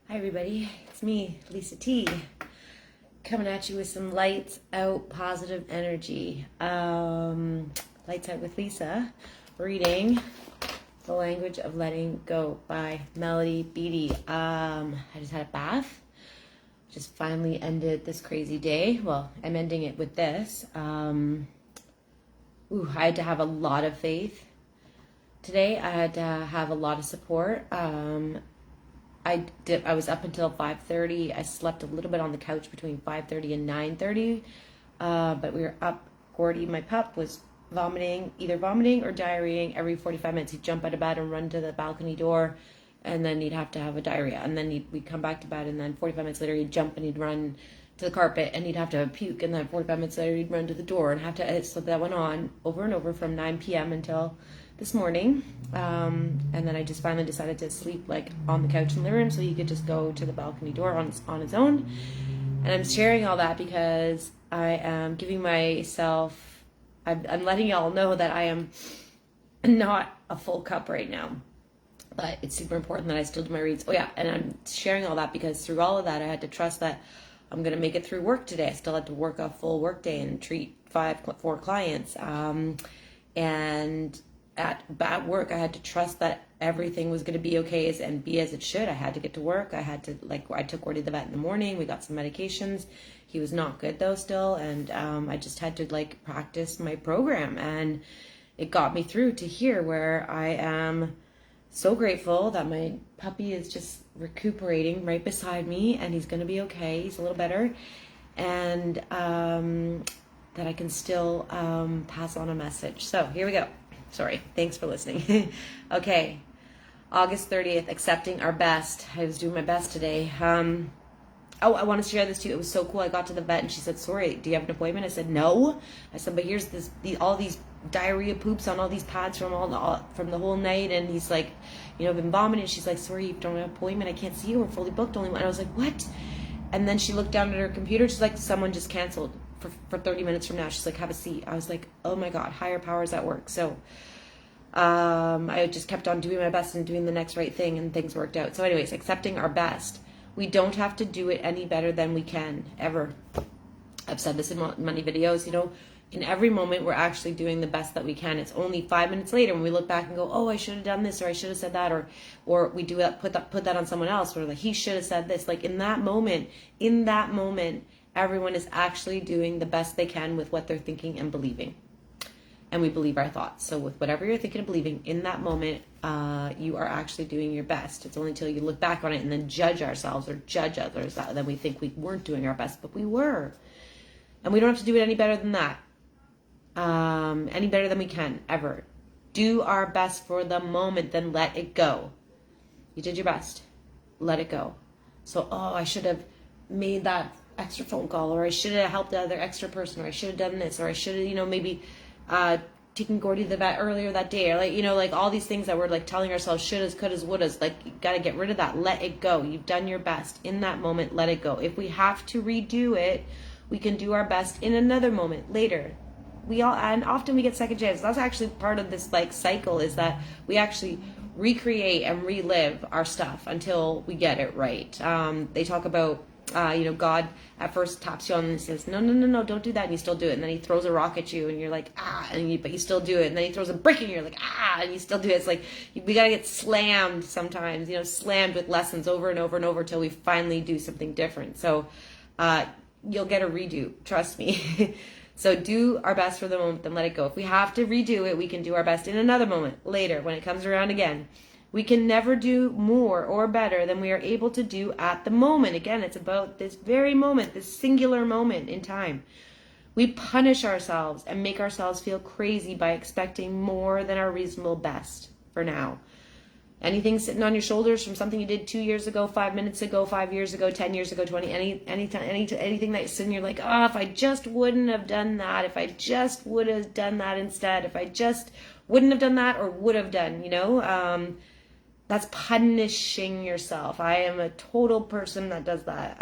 Hi everybody, it's me, Lisa T, coming at you with some lights out positive energy. Lights Out with Lisa, reading The Language of Letting Go by Melody Beattie. I just had a bath, just finally ended this crazy day. Well, I'm ending it with this. I had to have a lot of faith today. I had to have a lot of support. I was up until 5:30. I slept a little bit on the couch between 5:30 and 9:30. But we were up. Gordy, my pup, was either vomiting or diarrheaing every 45 minutes. He'd jump out of bed and run to the balcony door, and then he'd have to have a diarrhea. And then we'd come back to bed, and then 45 minutes later he'd jump and he'd run to the carpet, and he'd have to have a puke. And then 45 minutes later he'd run to the door and have to. So that went on over and over from 9 p.m. until this morning. And then I just finally decided to sleep like on the couch in the living room so he could just go to the balcony door on his own. And I'm sharing all that because I am giving myself, I'm letting y'all know that I am not a full cup right now, but it's super important that I still do my reads. Oh yeah, and I'm sharing all that because through all of that I had to trust that I'm going to make it through work today. I still had to work a full work day and treat 4 clients. And at work, I had to trust that everything was going to be okay and be as it should. I had to get to work. I took Gordy to the vet in the morning. We got some medications. He was not good though still. And I just had to practice my program. And it got me through to here where I am so grateful that my puppy is just recuperating right beside me and he's going to be okay. He's a little better. And that I can still pass on a message. So here we go. Sorry, thanks for listening. Okay, August 30th, accepting our best. I was doing my best today. I want to share this too. It was so cool. I got to the vet and she said, sorry, do you have an appointment? I said, no. I said, but here's all these diarrhea poops on all these pads from the whole night. And he's like, I've been vomiting. She's like, sorry, you don't have an appointment. I can't see you. We're fully booked. Only one. And I was like, what? And then she looked down at her computer. She's like, someone just canceled for 30 minutes from now. She's like, have a seat. I was like, oh my God, higher powers at work. So I just kept on doing my best and doing the next right thing and things worked out. So anyways, accepting our best. We don't have to do it any better than we can, ever. I've said this in many videos, in every moment we're actually doing the best that we can. It's only 5 minutes later when we look back and go, oh, I should have done this, or I should have said that, or we do that, put that on someone else, or he should have said this. In that moment, everyone is actually doing the best they can with what they're thinking and believing. And we believe our thoughts. So with whatever you're thinking and believing, in that moment, you are actually doing your best. It's only until you look back on it and then judge ourselves or judge others that then we think we weren't doing our best, but we were. And we don't have to do it any better than that. Any better than we can, ever. Do our best for the moment, then let it go. You did your best. Let it go. So, I should have made that extra phone call, or I should have helped the other extra person, or I should have done this, or I should have, maybe taken Gordy to the vet earlier that day, or all these things that we're telling ourselves shouldas, couldas, wouldas. You gotta get rid of that. Let it go. You've done your best in that moment. Let it go. If we have to redo it, we can do our best in another moment later. And often we get second chances. That's actually part of this cycle, is that we actually recreate and relive our stuff until we get it right. They talk about God at first taps you on and says, no, don't do that. And you still do it. And then he throws a rock at you and you're like, but you still do it. And then he throws a brick and you're like, and you still do it. It's we got to get slammed sometimes, slammed with lessons over and over and over till we finally do something different. So, you'll get a redo. Trust me. So do our best for the moment, then let it go. If we have to redo it, we can do our best in another moment later when it comes around again. We can never do more or better than we are able to do at the moment. Again, it's about this very moment, this singular moment in time. We punish ourselves and make ourselves feel crazy by expecting more than our reasonable best for now. Anything sitting on your shoulders from something you did 2 years ago, 5 minutes ago, 5 years ago, 10 years ago, 20, anything that's sitting, you're like, if I just wouldn't have done that, if I just would have done that instead, if I just wouldn't have done that or would have done, that's punishing yourself. I am a total person that does that.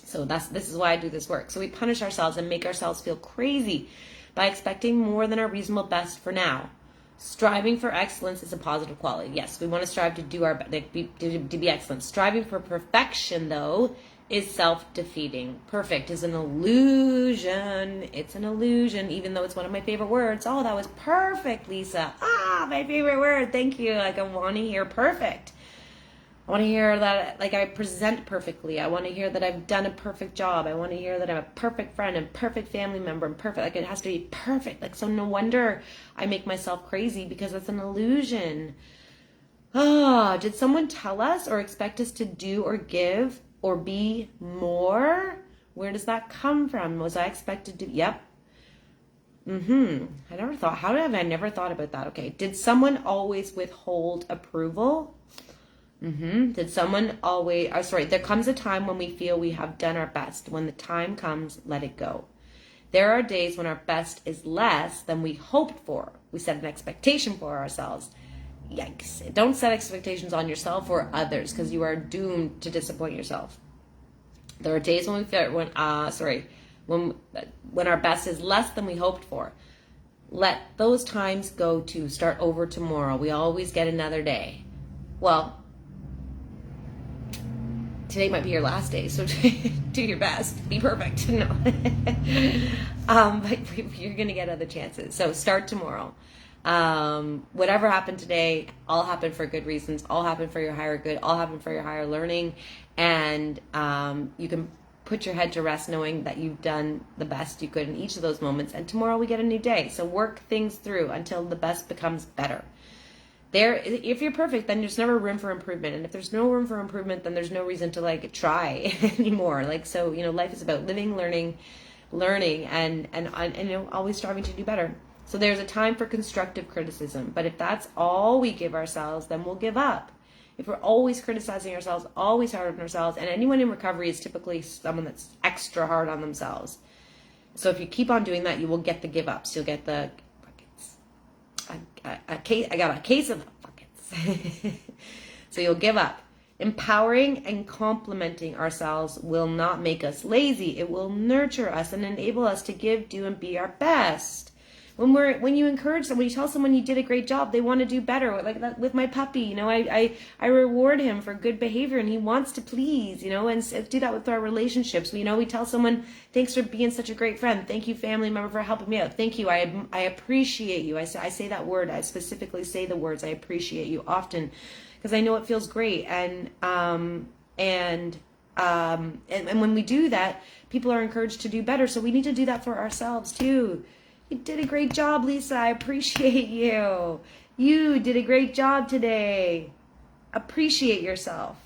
So this is why I do this work. So we punish ourselves and make ourselves feel crazy by expecting more than our reasonable best for now. Striving for excellence is a positive quality. Yes, we want to strive to do our to be excellent. Striving for perfection, though, is self-defeating. Perfect is an illusion. It's an illusion, even though it's one of my favorite words. Oh, that was perfect, Lisa. Ah, my favorite word. Thank you. Like, I want to hear perfect. I want to hear that, like, I present perfectly. I want to hear that I've done a perfect job. I want to hear that I'm a perfect friend and perfect family member and perfect. Like, it has to be perfect. Like, so no wonder I make myself crazy, because it's an illusion. Ah, did someone tell us or expect us to do or give or be more? Where does that come from? Was I expected to? Yep. I never thought, how have I never thought about that? Okay. Did someone always withhold approval? Did someone always, there comes a time when we feel we have done our best. When the time comes, let it go. There are days when our best is less than we hoped for. We set an expectation for ourselves. Yikes. Don't set expectations on yourself or others, because you are doomed to disappoint yourself. There are days when we feel, when our best is less than we hoped for. Let those times go to start over tomorrow. We always get another day. Well, today might be your last day, so do your best. Be perfect. No. But you're going to get other chances. So start tomorrow. Whatever happened today, all happened for good reasons. All happened for your higher good. All happened for your higher learning. And you can put your head to rest knowing that you've done the best you could in each of those moments. And tomorrow we get a new day. So work things through until the best becomes better. If you're perfect, then there's never room for improvement. And if there's no room for improvement, then there's no reason to, like, try anymore. Like, so, life is about living, learning, and always striving to do better. So there's a time for constructive criticism. But if that's all we give ourselves, then we'll give up. If we're always criticizing ourselves, always hard on ourselves, and anyone in recovery is typically someone that's extra hard on themselves. So if you keep on doing that, you will get the give ups. You'll get the I got a case of buckets. So you'll give up. Empowering and complimenting ourselves will not make us lazy. It will nurture us and enable us to give, do, and be our best. When you encourage someone, you tell someone you did a great job, they want to do better. Like that with my puppy, I reward him for good behavior, and he wants to please, and do that with our relationships. We tell someone, thanks for being such a great friend. Thank you, family member, for helping me out. Thank you. I appreciate you. I say that word. I specifically say the words, I appreciate you, often, because I know it feels great. And when we do that, people are encouraged to do better. So we need to do that for ourselves too. You did a great job, Lisa. I appreciate you. You did a great job today. Appreciate yourself.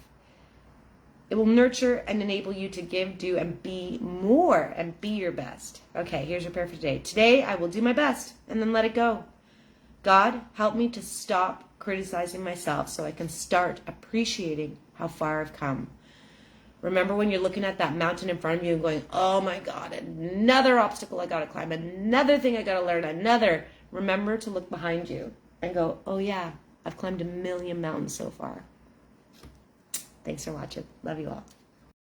It will nurture and enable you to give, do, and be more, and be your best. Okay, here's your prayer for today. Today, I will do my best and then let it go. God, help me to stop criticizing myself so I can start appreciating how far I've come. Remember when you're looking at that mountain in front of you and going, oh my God, another obstacle I got to climb, another thing I got to learn, remember to look behind you and go, oh yeah, I've climbed 1,000,000 mountains so far. Thanks for watching. Love you all.